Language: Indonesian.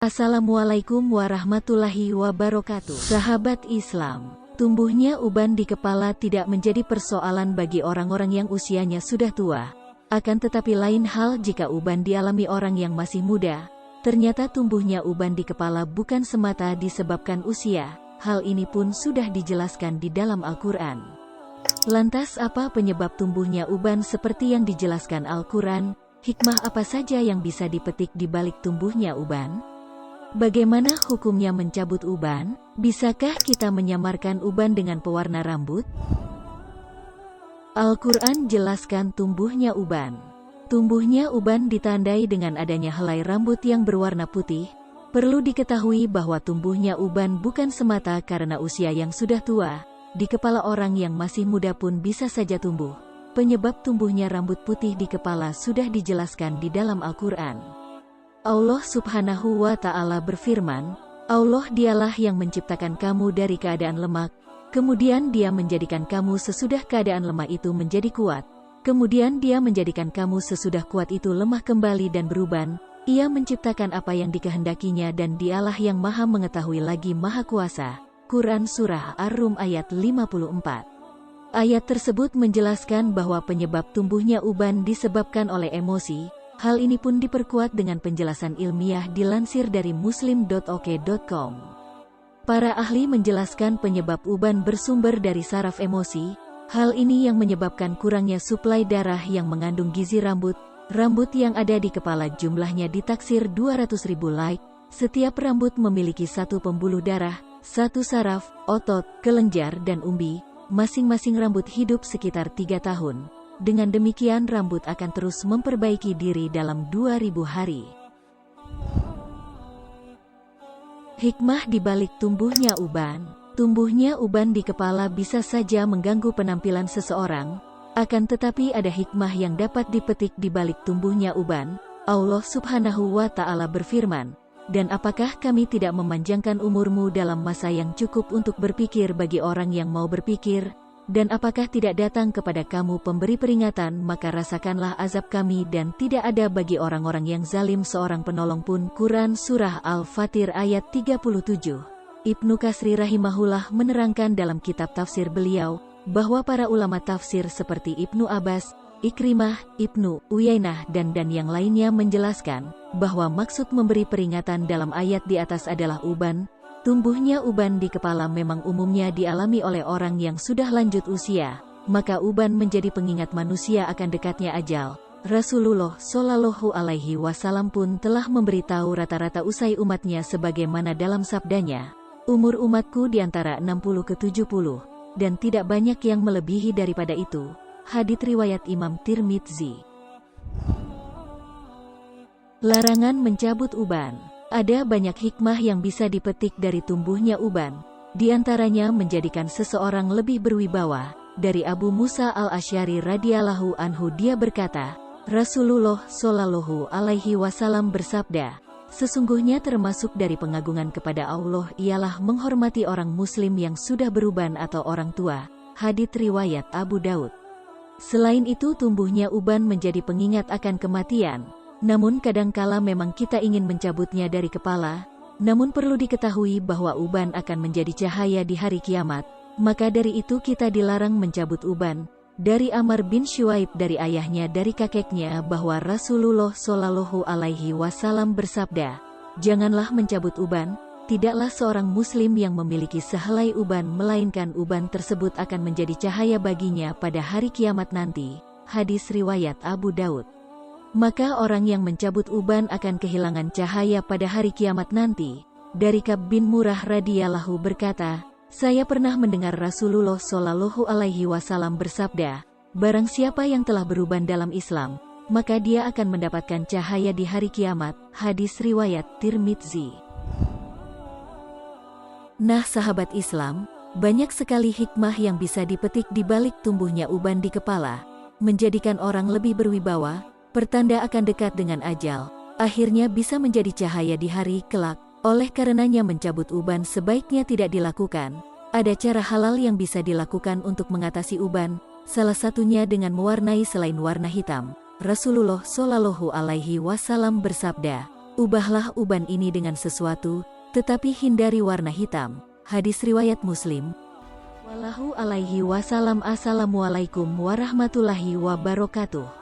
Assalamualaikum warahmatullahi wabarakatuh. Sahabat Islam, tumbuhnya uban di kepala tidak menjadi persoalan bagi orang-orang yang usianya sudah tua. Akan tetapi lain hal jika uban dialami orang yang masih muda. Ternyata tumbuhnya uban di kepala bukan semata disebabkan usia. Hal ini pun sudah dijelaskan di dalam Al-Quran. Lantas apa penyebab tumbuhnya uban seperti yang dijelaskan Al-Quran? Hikmah apa saja yang bisa dipetik di balik tumbuhnya uban? Bagaimana hukumnya mencabut uban? Bisakah kita menyamarkan uban dengan pewarna rambut? Al-Quran jelaskan tumbuhnya uban. Tumbuhnya uban ditandai dengan adanya helai rambut yang berwarna putih. Perlu diketahui bahwa tumbuhnya uban bukan semata karena usia yang sudah tua. Di kepala orang yang masih muda pun bisa saja tumbuh. Penyebab tumbuhnya rambut putih di kepala sudah dijelaskan di dalam Al-Quran. Allah Subhanahu wa Ta'ala berfirman, Allah dialah yang menciptakan kamu dari keadaan lemak, kemudian Dia menjadikan kamu sesudah keadaan lemah itu menjadi kuat, kemudian Dia menjadikan kamu sesudah kuat itu lemah kembali dan beruban. Ia menciptakan apa yang dikehendakinya dan Dialah yang maha mengetahui lagi maha kuasa. Quran Surah Ar-Rum ayat 54. Ayat tersebut menjelaskan bahwa penyebab tumbuhnya uban disebabkan oleh emosi. Hal ini pun diperkuat dengan penjelasan ilmiah dilansir dari muslim.ok.com. Para ahli menjelaskan penyebab uban bersumber dari saraf emosi. Hal ini yang menyebabkan kurangnya suplai darah yang mengandung gizi rambut. Rambut yang ada di kepala jumlahnya ditaksir 200.000 like. Setiap rambut memiliki satu pembuluh darah, satu saraf, otot, kelenjar, dan umbi. Masing-masing rambut hidup sekitar 3 tahun. Dengan demikian rambut akan terus memperbaiki diri dalam 2000 hari. Hikmah di balik tumbuhnya uban. Tumbuhnya uban di kepala bisa saja mengganggu penampilan seseorang, akan tetapi ada hikmah yang dapat dipetik di balik tumbuhnya uban. Allah Subhanahu wa Ta'ala berfirman, "Dan apakah kami tidak memanjangkan umurmu dalam masa yang cukup untuk berpikir bagi orang yang mau berpikir? Dan apakah tidak datang kepada kamu pemberi peringatan, maka rasakanlah azab kami dan tidak ada bagi orang-orang yang zalim seorang penolong pun." Quran Surah Al-Fatir ayat 37. Ibnu Katsir rahimahullah menerangkan dalam kitab tafsir beliau, bahwa para ulama tafsir seperti Ibnu Abbas, Ikrimah, Ibnu Uyainah dan yang lainnya menjelaskan, bahwa maksud memberi peringatan dalam ayat di atas adalah uban. Tumbuhnya uban di kepala memang umumnya dialami oleh orang yang sudah lanjut usia, maka uban menjadi pengingat manusia akan dekatnya ajal. Rasulullah Shallallahu Alaihi Wasallam pun telah memberitahu rata-rata usai umatnya sebagaimana dalam sabdanya, umur umatku di antara 60 ke 70, dan tidak banyak yang melebihi daripada itu. Hadits riwayat Imam Tirmidzi. Larangan mencabut uban. Ada banyak hikmah yang bisa dipetik dari tumbuhnya uban. Di antaranya menjadikan seseorang lebih berwibawa. Dari Abu Musa al-Asy'ari radhiyallahu anhu dia berkata, Rasulullah Shallallahu Alaihi Wasallam bersabda, sesungguhnya termasuk dari pengagungan kepada Allah ialah menghormati orang muslim yang sudah beruban atau orang tua. Hadits riwayat Abu Daud. Selain itu tumbuhnya uban menjadi pengingat akan kematian. Namun kadangkala memang kita ingin mencabutnya dari kepala, namun perlu diketahui bahwa uban akan menjadi cahaya di hari kiamat, maka dari itu kita dilarang mencabut uban. Dari Amr bin Syuaib dari ayahnya dari kakeknya bahwa Rasulullah Shallallahu Alaihi Wasallam bersabda, janganlah mencabut uban, tidaklah seorang muslim yang memiliki sehelai uban melainkan uban tersebut akan menjadi cahaya baginya pada hari kiamat nanti. Hadis riwayat Abu Daud. Maka orang yang mencabut uban akan kehilangan cahaya pada hari kiamat nanti. Dari Ka'b bin Murrah radhiyallahu berkata, saya pernah mendengar Rasulullah Shallallahu Alaihi Wasallam bersabda, barang siapa yang telah beruban dalam Islam, maka dia akan mendapatkan cahaya di hari kiamat. Hadis riwayat Tirmidzi. Nah sahabat Islam, banyak sekali hikmah yang bisa dipetik di balik tumbuhnya uban di kepala, menjadikan orang lebih berwibawa, pertanda akan dekat dengan ajal, akhirnya bisa menjadi cahaya di hari kelak. Oleh karenanya mencabut uban sebaiknya tidak dilakukan. Ada cara halal yang bisa dilakukan untuk mengatasi uban, salah satunya dengan mewarnai selain warna hitam. Rasulullah Shallallahu Alaihi Wasallam bersabda, Ubahlah uban ini dengan sesuatu, tetapi hindari warna hitam. Hadis riwayat Muslim. Wallahu alaihi wasallam. Assalamualaikum warahmatullahi wabarakatuh.